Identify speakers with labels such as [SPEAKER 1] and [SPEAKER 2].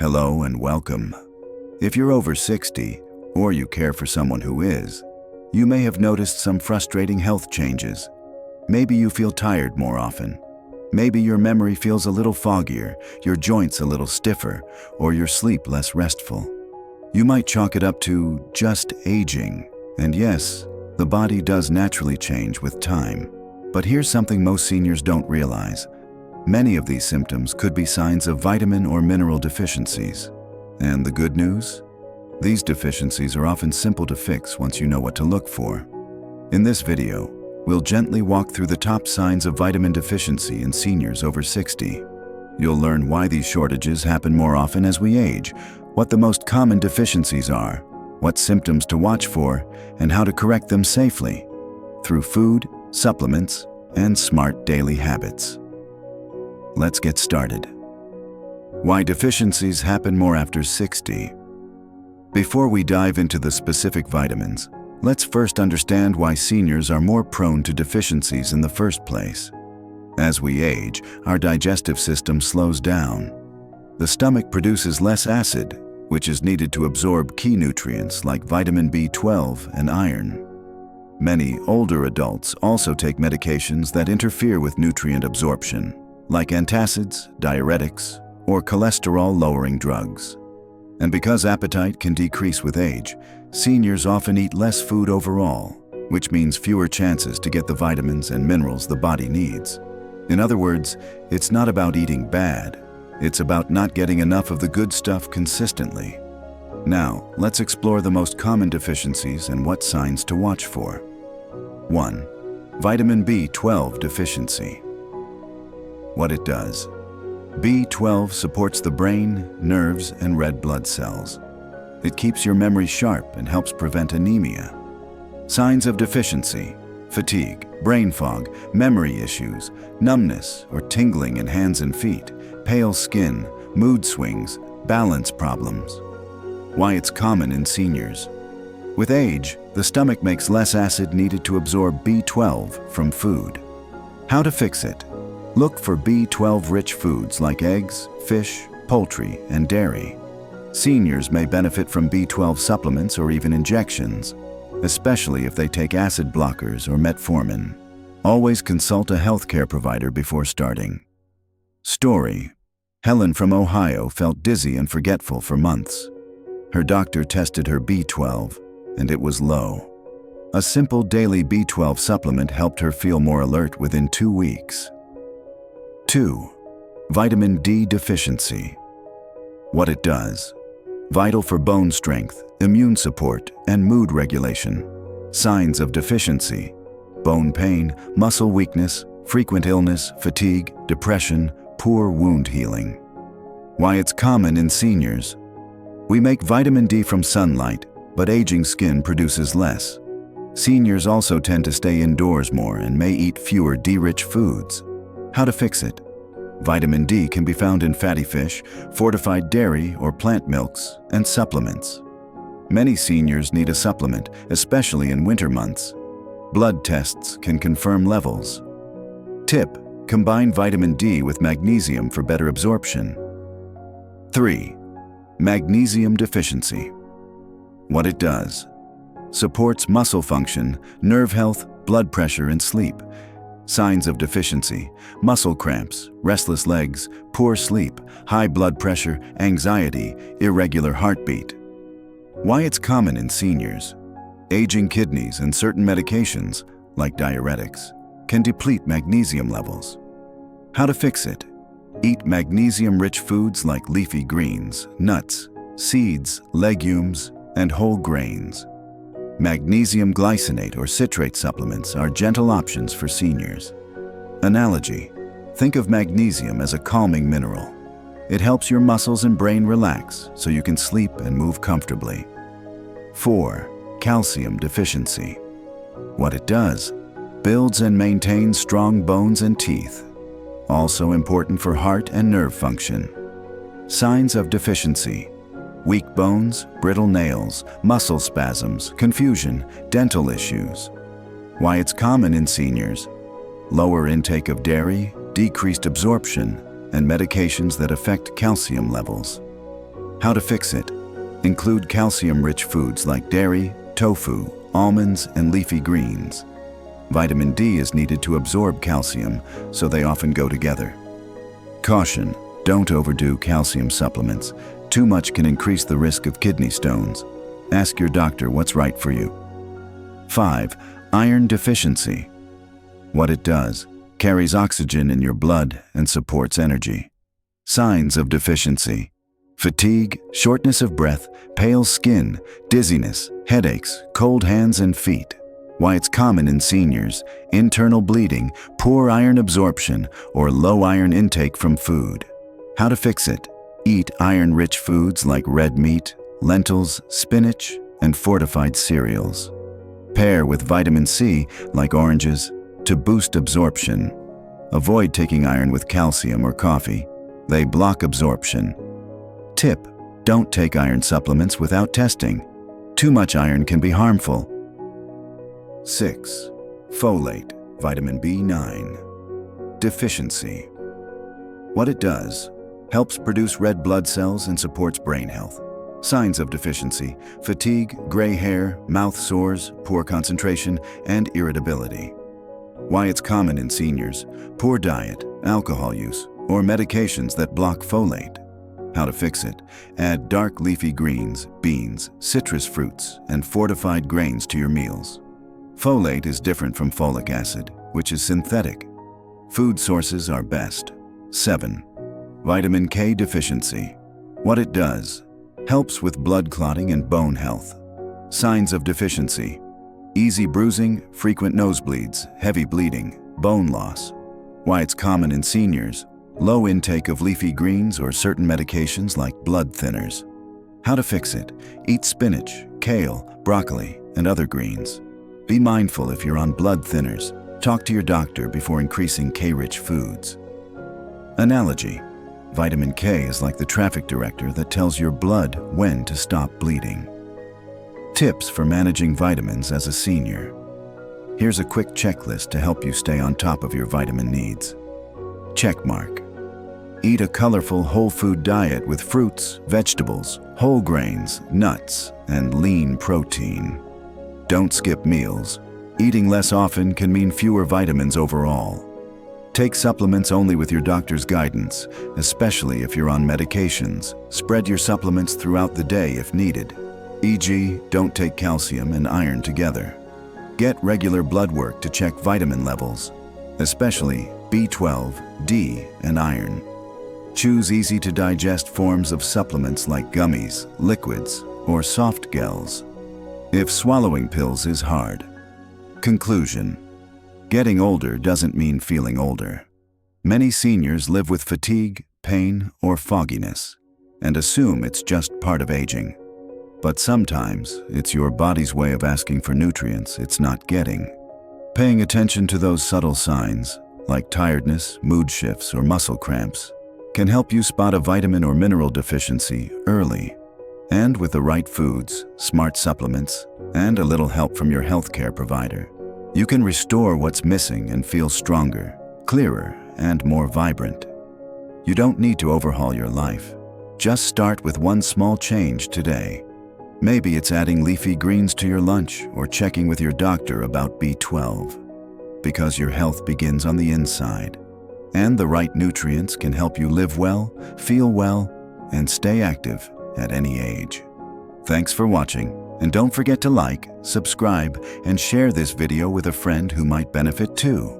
[SPEAKER 1] Hello and welcome. If you're over 60, or you care for someone who is, you may have noticed some frustrating health changes. Maybe you feel tired more often. Maybe your memory feels a little foggier, your joints a little stiffer, or your sleep less restful. You might chalk it up to just aging. And yes, the body does naturally change with time. But here's something most seniors don't realize. Many of these symptoms could be signs of vitamin or mineral deficiencies. And the good news? These deficiencies are often simple to fix once you know what to look for. In this video, we'll gently walk through the top signs of vitamin deficiency in seniors over 60. You'll learn why these shortages happen more often as we age, what the most common deficiencies are, what symptoms to watch for, and how to correct them safely through food, supplements, and smart daily habits. Let's get started. Why deficiencies happen more after 60. Before we dive into the specific vitamins, let's first understand why seniors are more prone to deficiencies in the first place. As we age, our digestive system slows down. The stomach produces less acid, which is needed to absorb key nutrients like vitamin B12 and iron. Many older adults also take medications that interfere with nutrient absorption, like antacids, diuretics, or cholesterol-lowering drugs. And because appetite can decrease with age, seniors often eat less food overall, which means fewer chances to get the vitamins and minerals the body needs. In other words, it's not about eating bad, it's about not getting enough of the good stuff consistently. Now, let's explore the most common deficiencies and what signs to watch for. 1. Vitamin B12 deficiency. What it does. B12 supports the brain, nerves, and red blood cells. It keeps your memory sharp and helps prevent anemia. Signs of deficiency: fatigue, brain fog, memory issues, numbness or tingling in hands and feet, pale skin, mood swings, balance problems. Why it's common in seniors. With age, the stomach makes less acid needed to absorb B12 from food. How to fix it? Look for B12-rich foods like eggs, fish, poultry, and dairy. Seniors may benefit from B12 supplements or even injections, especially if they take acid blockers or metformin. Always consult a healthcare provider before starting. Story: Helen from Ohio felt dizzy and forgetful for months. Her doctor tested her B12, and it was low. A simple daily B12 supplement helped her feel more alert within 2 weeks. 2. Vitamin D deficiency. What it does. Vital for bone strength, immune support, and mood regulation. Signs of deficiency: bone pain, muscle weakness, frequent illness, fatigue, depression, poor wound healing. Why it's common in seniors. We make vitamin D from sunlight, but aging skin produces less. Seniors also tend to stay indoors more and may eat fewer D-rich foods. How to fix it? Vitamin D can be found in fatty fish, fortified dairy or plant milks, and supplements. Many seniors need a supplement, especially in winter months. Blood tests can confirm levels. Tip: combine vitamin D with magnesium for better absorption. 3. Magnesium deficiency. What it does. Supports muscle function, nerve health, blood pressure, and sleep. Signs of deficiency: muscle cramps, restless legs, poor sleep, high blood pressure, anxiety, irregular heartbeat. Why it's common in seniors. Aging kidneys and certain medications, like diuretics, can deplete magnesium levels. How to fix it? Eat magnesium-rich foods like leafy greens, nuts, seeds, legumes, and whole grains. Magnesium glycinate or citrate supplements are gentle options for seniors. Analogy: think of magnesium as a calming mineral. It helps your muscles and brain relax so you can sleep and move comfortably. 4. Calcium deficiency. What it does. Builds and maintains strong bones and teeth. Also important for heart and nerve function. Signs of deficiency: weak bones, brittle nails, muscle spasms, confusion, dental issues. Why it's common in seniors. Lower intake of dairy, decreased absorption, and medications that affect calcium levels. How to fix it? Include calcium-rich foods like dairy, tofu, almonds, and leafy greens. Vitamin D is needed to absorb calcium, so they often go together. Caution: don't overdo calcium supplements. Too much can increase the risk of kidney stones. Ask your doctor what's right for you. 5. Iron deficiency. What it does: carries oxygen in your blood and supports energy. Signs of deficiency: fatigue, shortness of breath, pale skin, dizziness, headaches, cold hands and feet. Why it's common in seniors: internal bleeding, poor iron absorption, or low iron intake from food. How to fix it? Eat iron-rich foods like red meat, lentils, spinach, and fortified cereals. Pair with vitamin C, like oranges, to boost absorption. Avoid taking iron with calcium or coffee. They block absorption. Tip: don't take iron supplements without testing. Too much iron can be harmful. 6. Folate, vitamin B9. Deficiency. What it does: helps produce red blood cells and supports brain health. Signs of deficiency: fatigue, gray hair, mouth sores, poor concentration, and irritability. Why it's common in seniors: poor diet, alcohol use, or medications that block folate. How to fix it? Add dark leafy greens, beans, citrus fruits, and fortified grains to your meals. Folate is different from folic acid, which is synthetic. Food sources are best. 7. Vitamin K deficiency. What it does: helps with blood clotting and bone health. Signs of deficiency: easy bruising, frequent nosebleeds, heavy bleeding, bone loss. Why it's common in seniors: low intake of leafy greens or certain medications like blood thinners. How to fix it? Eat spinach, kale, broccoli, and other greens. Be mindful if you're on blood thinners. Talk to your doctor before increasing K-rich foods. Analogy: vitamin K is like the traffic director that tells your blood when to stop bleeding. Tips for managing vitamins as a senior. Here's a quick checklist to help you stay on top of your vitamin needs. Checkmark: eat a colorful whole food diet with fruits, vegetables, whole grains, nuts, and lean protein. Don't skip meals. Eating less often can mean fewer vitamins overall. Take supplements only with your doctor's guidance, especially if you're on medications. Spread your supplements throughout the day if needed. E.g., don't take calcium and iron together. Get regular blood work to check vitamin levels, especially B12, D, and iron. Choose easy-to-digest forms of supplements like gummies, liquids, or soft gels, if swallowing pills is hard. Conclusion: getting older doesn't mean feeling older. Many seniors live with fatigue, pain, or fogginess, and assume it's just part of aging. But sometimes it's your body's way of asking for nutrients it's not getting. Paying attention to those subtle signs, like tiredness, mood shifts, or muscle cramps, can help you spot a vitamin or mineral deficiency early. And with the right foods, smart supplements, and a little help from your healthcare provider, you can restore what's missing and feel stronger, clearer, and more vibrant. You don't need to overhaul your life. Just start with one small change today. Maybe it's adding leafy greens to your lunch or checking with your doctor about B12. Because your health begins on the inside. And the right nutrients can help you live well, feel well, and stay active at any age. Thanks for watching, and don't forget to like, subscribe, and share this video with a friend who might benefit too.